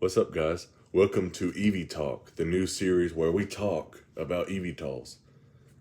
What's up, guys? Welcome to eVTALK, the new series where we talk about eVTOLs,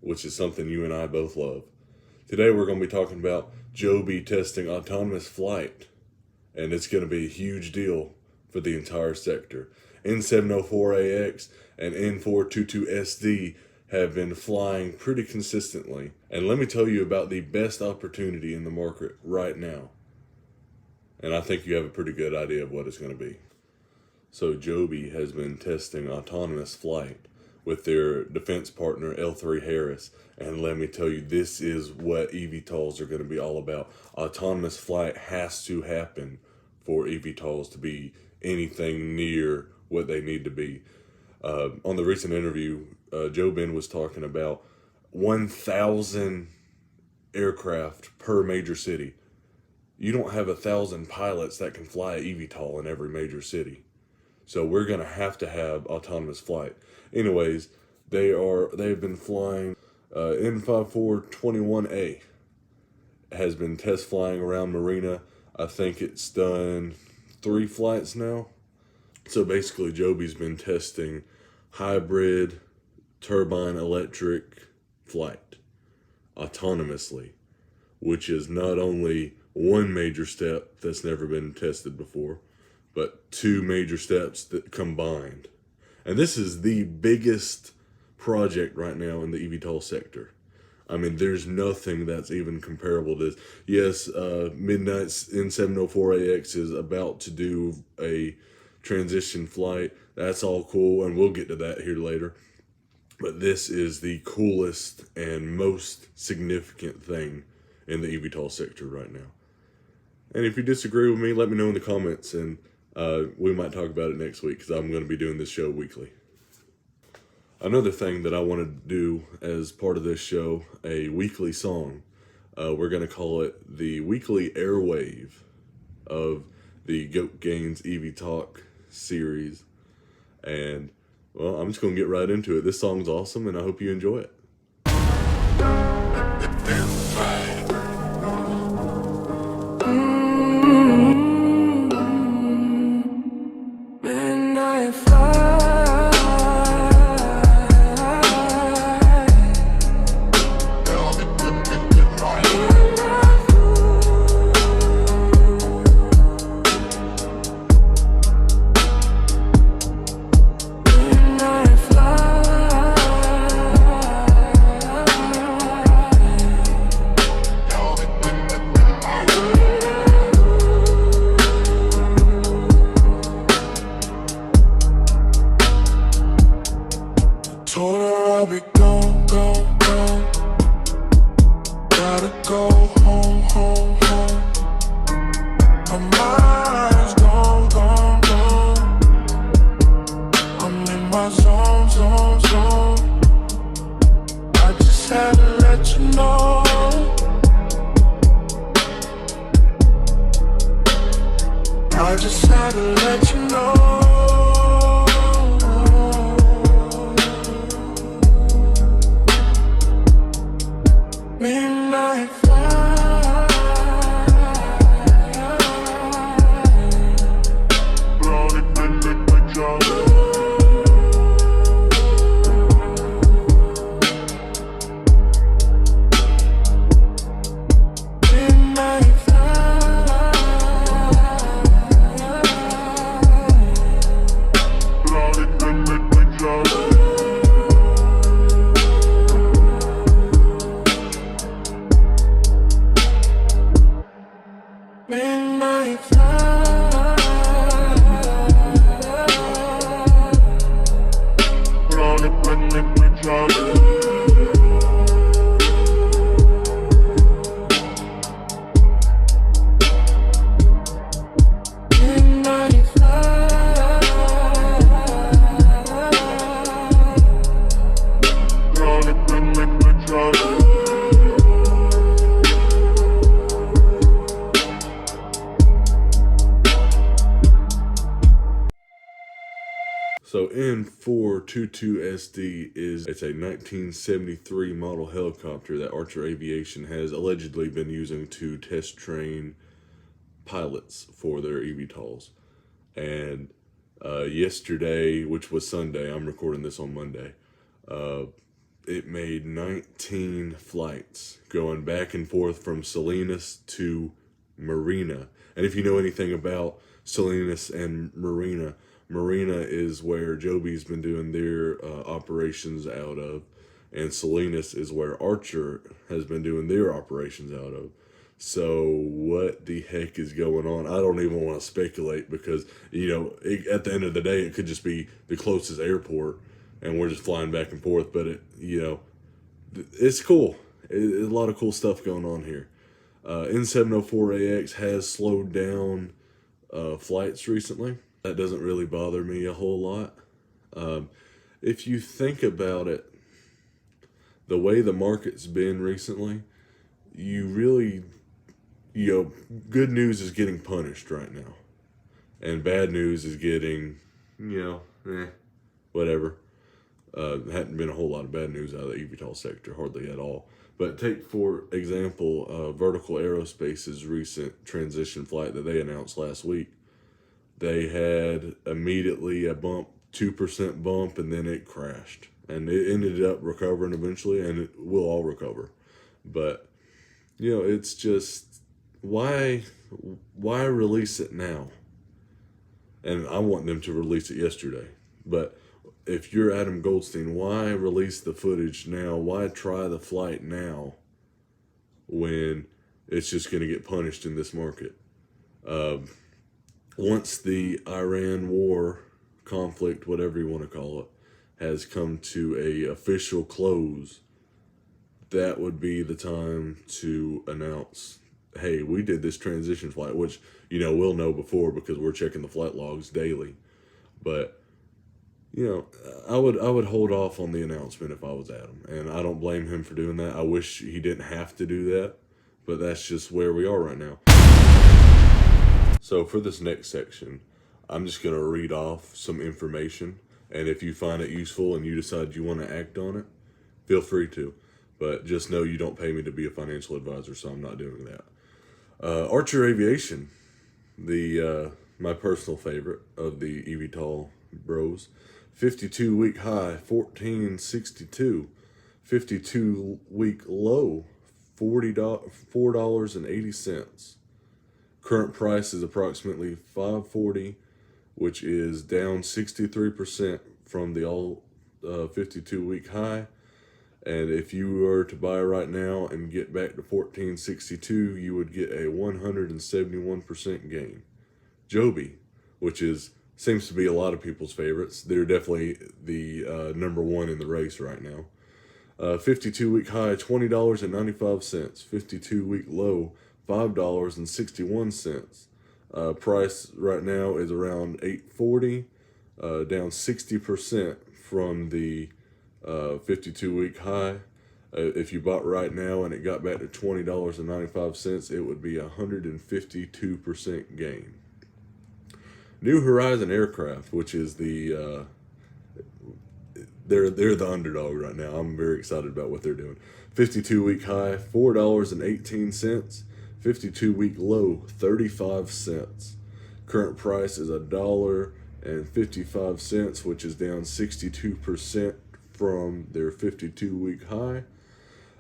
which is something you and I both love. Today we're going to be talking about Joby testing autonomous flight, and it's going to be a huge deal for the entire sector. N704AX and N422SD have been flying pretty consistently, and let me tell you about the best opportunity in the market right now. And I think you have a pretty good idea of what it's going to be. So Joby has been testing autonomous flight with their defense partner L3 Harris, and let me tell you, this is what eVTOLs are going to be all about. Autonomous flight has to happen for eVTOLs to be anything near what they need to be. On the recent interview, Joe Ben was talking about 1,000 aircraft per major city. You don't have 1,000 pilots that can fly an eVTOL in every major city. So we're going to have autonomous flight. Anyways, they've been flying N5421A has been test flying around Marina. I think it's done 3 flights now. So basically Joby's been testing hybrid turbine electric flight autonomously, which is not only one major step that's never been tested before, but 2 major steps that combined. And this is the biggest project right now in the eVTOL sector. I mean, there's nothing that's even comparable to this. Yes, Midnight's N704AX is about to do a transition flight. That's all cool, and we'll get to that here later. But this is the coolest and most significant thing in the eVTOL sector right now. And if you disagree with me, let me know in the comments, and we might talk about it next week because I'm going to be doing this show weekly. Another thing that I want to do as part of this show, a weekly song. We're going to call it the weekly airwave of the Goat Gains eVTALK series. And, well, I'm just going to get right into it. This song's awesome, and I hope you enjoy it. Told her I'll be gone. Gotta go home. My mind's gone. I'm in my zone. I just had to let you know. I just had to let you know. Midnight flight, So N422SD it's a 1973 model helicopter that Archer Aviation has allegedly been using to test train pilots for their eVTOLs. And Yesterday, which was Sunday, I'm recording this on Monday, it made 19 flights going back and forth from Salinas to Marina. And if you know anything about Salinas and Marina, Marina is where Joby's been doing their operations out of, and Salinas is where Archer has been doing their operations out of. So what the heck is going on? I don't even want to speculate because, at the end of the day, it could just be the closest airport and we're just flying back and forth. But it's cool. A lot of cool stuff going on here. N704AX has slowed down flights recently. That doesn't really bother me a whole lot. If you think about it, the way the market's been recently, good news is getting punished right now. And bad news is getting, whatever. Hadn't been a whole lot of bad news out of the eVTOL sector, hardly at all. But take, for example, Vertical Aerospace's recent transition flight that they announced last week. They had immediately a 2% bump, and then it crashed. And it ended up recovering eventually, and it will all recover. But, it's just, why release it now? And I want them to release it yesterday. But if you're Adam Goldstein, why release the footage now? Why try the flight now when it's just going to get punished in this market? Once the Iran war conflict, whatever you want to call it, has come to a official close, that would be the time to announce, hey, we did this transition flight, which, we'll know before because we're checking the flight logs daily. But, I would hold off on the announcement if I was Adam. And I don't blame him for doing that. I wish he didn't have to do that, but that's just where we are right now. So for this next section, I'm just going to read off some information. And if you find it useful and you decide you want to act on it, feel free to. But just know you don't pay me to be a financial advisor, so I'm not doing that. Archer Aviation, my personal favorite of the eVTOL bros. 52-week high, 1462. 52-week low, $4.80. Current price is approximately $540, which is down 63% from the all 52-week high. And if you were to buy right now and get back to 1462, you would get a 171% gain. Joby, which seems to be a lot of people's favorites. They're definitely the number one in the race right now. 52-week high, $20.95. 52-week low, $5.61. Price right now is around $840, down 60% from the 52-week high. If you bought right now and it got back to $20.95, it would be a 152% gain. New Horizon Aircraft, which is they're the underdog right now. I'm very excited about what they're doing. 52-week high, $4.18. 52-week low, 35 cents. Current price is $1.55, which is down 62% from their 52-week high.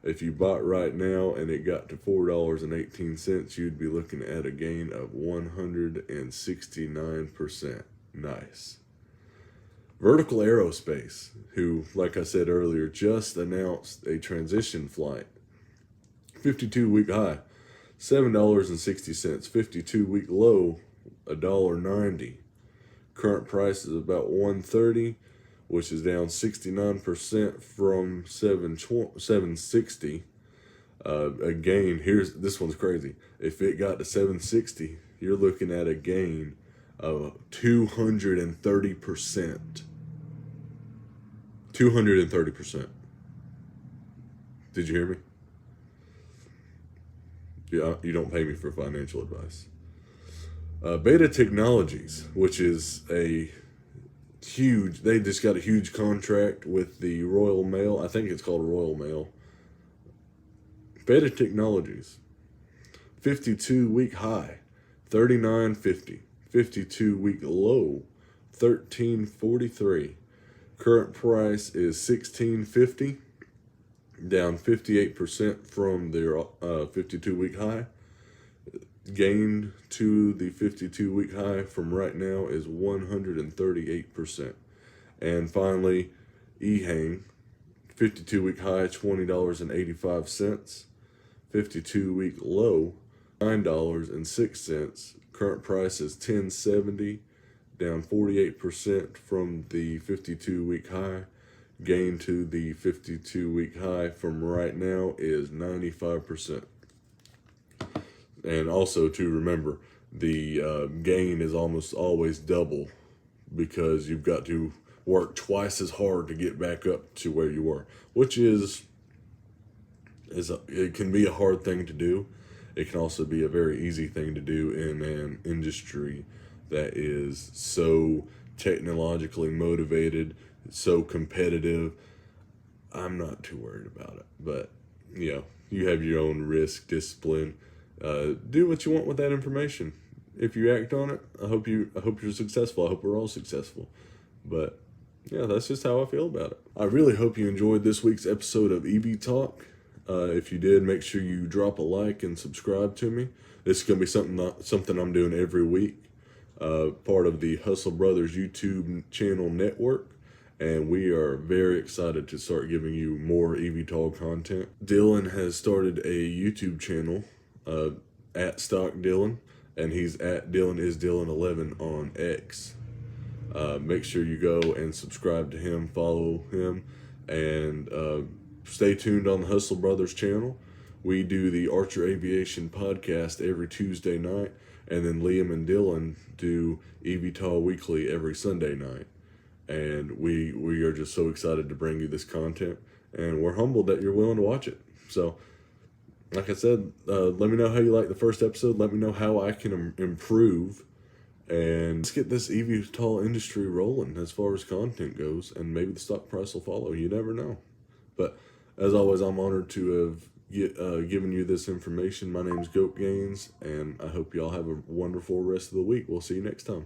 If you bought right now and it got to $4.18, you'd be looking at a gain of 169%. Nice. Vertical Aerospace, who, like I said earlier, just announced a transition flight. 52-week high, $7.60. 52-week low, $1.90. Current price is about $130, which is down 69% from $760. Again, this one's crazy. If it got to $760, you're looking at a gain of 230%. 230%. Did you hear me? Yeah, you don't pay me for financial advice. Beta Technologies, which is they just got a huge contract with the Royal Mail. I think it's called Royal Mail. Beta Technologies, 52-week high, $39.50. 52-week low, $13.43. Current price is $16.50, down 58% from their 52-week high. Gain to the 52-week high from right now is 138%. And finally, eHang, 52-week high, $20.85. 52-week low, $9.06. Current price is $10.70, down 48% from the 52-week high. Gain to the 52-week high from right now is 95%. And also to remember, the gain is almost always double because you've got to work twice as hard to get back up to where you were, which it can be a hard thing to do. It can also be a very easy thing to do in an industry that is so technologically motivated, so competitive. I'm not too worried about it, but you have your own risk, discipline. Do what you want with that information. If you act on it, I hope you're successful. I hope we're all successful. But yeah, that's just how I feel about it. I really hope you enjoyed this week's episode of eVTALK. If you did, make sure you drop a like and subscribe to me. This is gonna be something I'm doing every week. Part of the Hustle Brothers YouTube channel network. And we are very excited to start giving you more eVTOL content. Dylan has started a YouTube channel, at Stock Dylan, and he's at DylanIsDylan11 on X. Make sure you go and subscribe to him, follow him, and stay tuned on the Hustle Brothers channel. We do the Archer Aviation podcast every Tuesday night, and then Liam and Dylan do eVTOL Weekly every Sunday night. And we are just so excited to bring you this content, and we're humbled that you're willing to watch it. So, like I said, let me know how you like the first episode. Let me know how I can improve, and let's get this eVTOL industry rolling as far as content goes, and maybe the stock price will follow. You never know. But as always, I'm honored to have given you this information. My name's Goat Gaines, and I hope y'all have a wonderful rest of the week. We'll see you next time.